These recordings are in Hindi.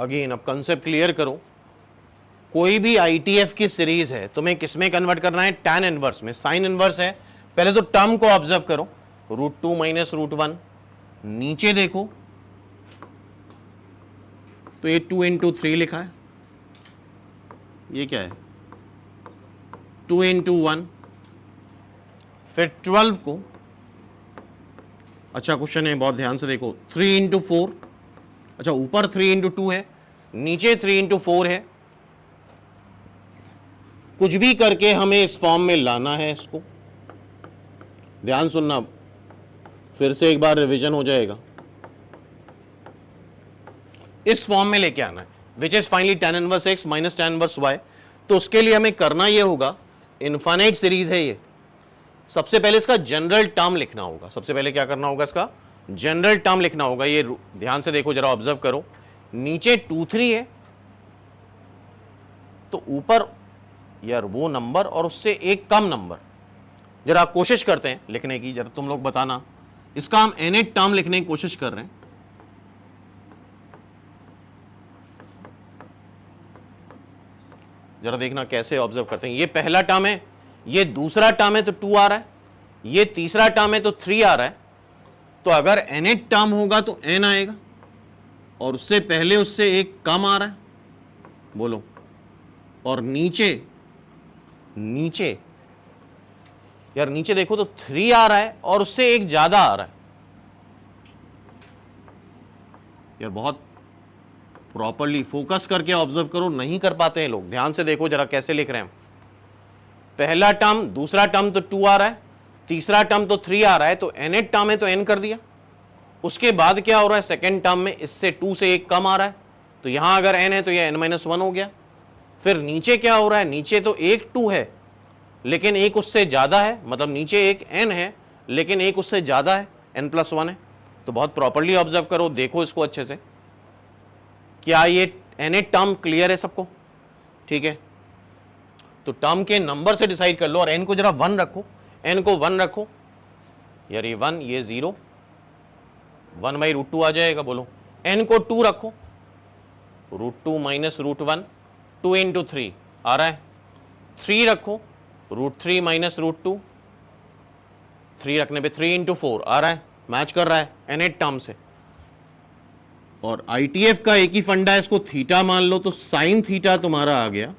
अगेन अब कंसेप्ट क्लियर करो, कोई भी आईटीएफ की सीरीज है तुम्हें किसमें कन्वर्ट करना है, tan इनवर्स में। साइन इनवर्स है, पहले तो टर्म को ऑब्जर्व करो, √2 माइनस √1, नीचे देखो तो ये 2 इंटू 3 लिखा है, ये क्या है 2 इंटू 1, फिर 12 को, अच्छा क्वेश्चन है बहुत ध्यान से देखो, 3 इंटू 4, अच्छा ऊपर 3 इंटू 2 है, नीचे 3 इंटू 4 है, कुछ भी करके हमें इस फॉर्म में लाना है इसको। ध्यान सुनना, फिर से एक बार रिवीजन हो जाएगा, इस फॉर्म में लेके आना है, which is finally tan inverse x minus tan inverse y। तो उसके लिए हमें करना ये होगा, इनफाइनाइट सीरीज है ये, सबसे पहले इसका जनरल टर्म लिखना होगा। सबसे पहले क्या करना होगा, इसका जनरल टर्म लिखना होगा। ये ध्यान से देखो जरा, ऑब्जर्व करो, नीचे 2 3 है तो ऊपर यार वो नंबर और उससे एक कम नंबर, जरा कोशिश करते हैं लिखने की, जरा तुम लोग बताना, इसका हम nth टर्म लिखने की कोशिश कर रहे हैं। जरा देखना कैसे ऑब्जर्व करते हैं, ये पहला टर्म है, ये दूसरा टर्म है तो 2 आ रहा है, ये तीसरा टर्म है तो 3 आ रहा है। तो अगर nth टर्म होगा तो n आएगा, और उससे पहले उससे एक कम आ रहा है, बोलो, और नीचे यार नीचे देखो तो 3 आ रहा है और उससे एक ज्यादा आ रहा है। यार बहुत प्रॉपर्ली फोकस करके ऑब्जर्व करो, नहीं कर पाते हैं लोग, ध्यान से देखो जरा कैसे लिख रहे हैं। पहला टर्म, दूसरा टर्म तो 2 आ रहा है, तीसरा टर्म तो 3 आ रहा है, तो nth टर्म है तो n कर दिया। उसके बाद क्या हो रहा है, सेकेंड टर्म में इससे 2 से एक कम आ रहा है, तो यहां अगर n है तो यह n-1 हो गया। फिर नीचे क्या हो रहा है, नीचे तो एक 2 है लेकिन एक उससे ज्यादा है, मतलब नीचे एक n है लेकिन एक उससे ज्यादा है, n+1 है। तो बहुत प्रॉपर्ली ऑब्जर्व करो, देखो इसको अच्छे से, क्या ये nth टर्म क्लियर है सबको, ठीक है। तो टर्म के नंबर से डिसाइड कर लो, और n को जरा 1 रखो, n को 1 रखो, यार ये 1 ये 0, 1/√2 आ जाएगा, बोलो। n को 2 रखो, √2 माइनस √1, 2 इंटू 3 आ रहा है। 3 रखो, √3 माइनस √2, 3 रखने पे 3 इंटू 4 आ रहा है, मैच कर रहा है nth टर्म से। और आईटीएफ का एक ही फंडा है, इसको थीटा मान लो, तो साइन थीटा तुम्हारा आ गया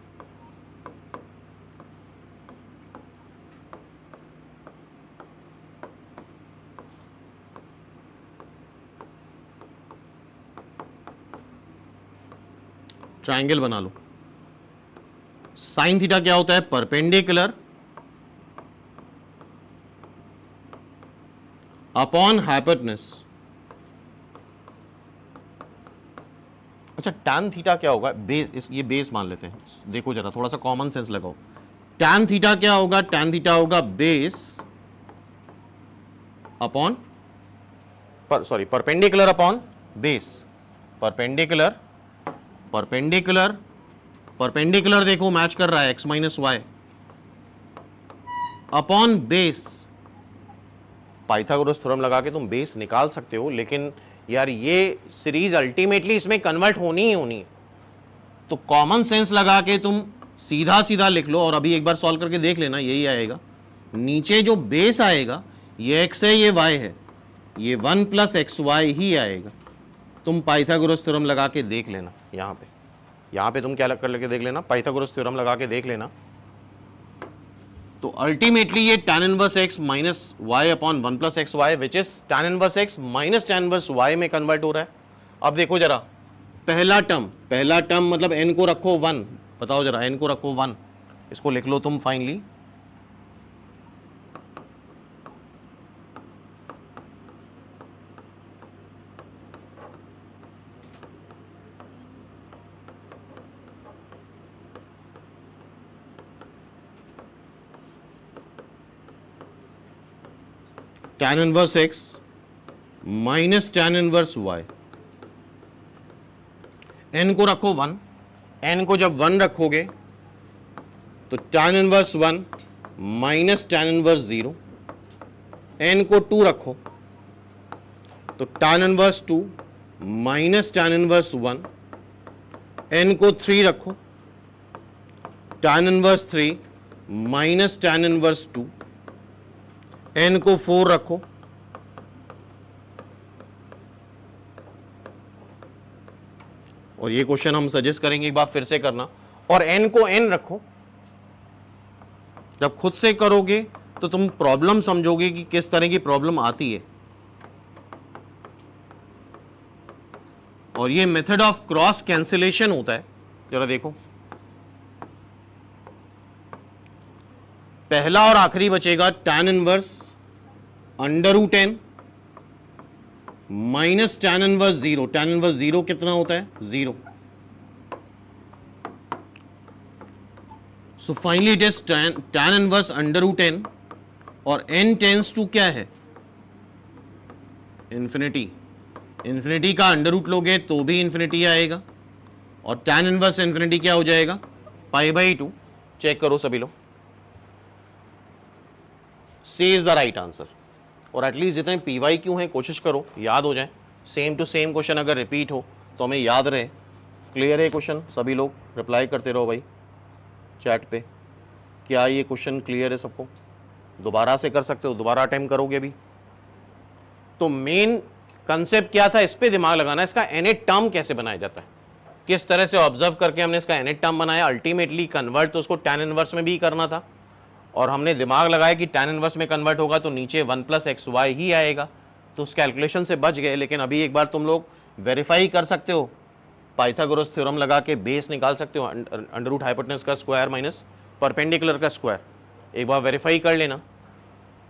ट्रायंगल बना लो। साइन थीटा क्या होता है, परपेंडिकुलर अपॉन हाइपोटेनस। अच्छा टैन थीटा क्या होगा, बेस, ये बेस मान लेते हैं, देखो जरा थोड़ा सा कॉमन सेंस लगाओ। टैन थीटा क्या होगा, टैन थीटा होगा base upon, sorry perpendicular upon base, perpendicular देखो मैच कर रहा है x minus y upon base. Pythagoras theorem लगा के तुम बेस निकाल सकते हो, लेकिन यार ये सीरीज अल्टीमेटली इसमें कन्वर्ट होनी ही होनी है, तो कॉमन सेंस लगा के तुम सीधा सीधा लिख लो, और अभी एक बार सॉल्व करके देख लेना, यही आएगा। नीचे जो बेस आएगा ये x है, ये y है, ये 1 + xy ही आएगा। तुम पाइथागोरस थ्योरम लगा के देख लेना, यहाँ पे तुम क्या कर लेके देख लेना, पाइथागोरस थ्योरम लगा के देख लेना। तो अल्टीमेटली ये tan inverse x minus y upon 1 + xy which is tan inverse x minus tan inverse y में कन्वर्ट हो रहा है। अब देखो जरा, पहला टर्म मतलब n को रखो 1, बताओ जरा n को रखो 1, इसको लिख लो तुम finally tan inverse x minus tan inverse y। n को रखो 1, n को जब 1 रखोगे तो tan inverse 1 minus tan inverse 0, n को 2 रखो तो tan inverse 2 minus tan inverse 1, n को 3 रखो, tan inverse 3 minus tan inverse 2, n को 4 रखो, और ये क्वेश्चन हम सजेस्ट करेंगे एक बार फिर से करना, और n को n रखो। जब खुद से करोगे तो तुम प्रॉब्लम समझोगे कि किस तरह की प्रॉब्लम आती है। और ये मेथड ऑफ क्रॉस कैंसिलेशन होता है, जरा देखो, पहला और आखिरी बचेगा tan inverse under root n minus tan inverse 0। tan inverse 0 कितना होता है? 0। So finally it is tan inverse under root n, और n टेंस टू क्या है? इंफिनिटी। इंफिनिटी का अंडर रूट लोगे तो भी इंफिनिटी आएगा, और tan इनवर्स इंफिनिटी क्या हो जाएगा? π/2। चेक करो सभी लोग, सी इज द राइट आंसर। और एटलीस्ट जितने पी क्यू हैं कोशिश करो याद हो जाए, सेम टू सेम क्वेश्चन अगर रिपीट हो तो हमें याद रहे। क्लियर है क्वेश्चन? सभी लोग रिप्लाई करते रहो भाई चैट पे, क्या ये क्वेश्चन क्लियर है सबको? दोबारा से कर सकते हो, दोबारा अटेम्प्ट करोगे भी। तो मेन कंसेप्ट क्या था, इस पे दिमाग लगाना, इसका एनएट टर्म कैसे बनाया जाता है, किस तरह से ऑब्जर्व करके हमने इसका एनएट टर्म बनाया। अल्टीमेटली कन्वर्ट तो उसको tan इनवर्स में भी करना था, और हमने दिमाग लगाया कि tan इनवर्स में कन्वर्ट होगा तो नीचे 1 + xy ही आएगा, तो उस कैलकुलेशन से बच गए। लेकिन अभी एक बार तुम लोग वेरीफाई कर सकते हो, पाइथागोरस थ्योरम लगा के बेस निकाल सकते हो, अंडर रूट हाइपोटेनस का स्क्वायर माइनस परपेंडिकुलर का स्क्वायर, एक बार वेरीफाई कर लेना।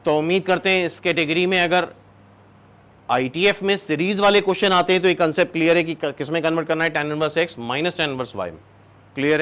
तो उम्मीद करते हैं इस कैटेगरी में अगर ITF में सीरीज वाले क्वेश्चन आते हैं तो ये कंसेप्ट क्लियर है कि किस में कन्वर्ट करना है, tan inverse x minus tan inverse y में। क्लियर है?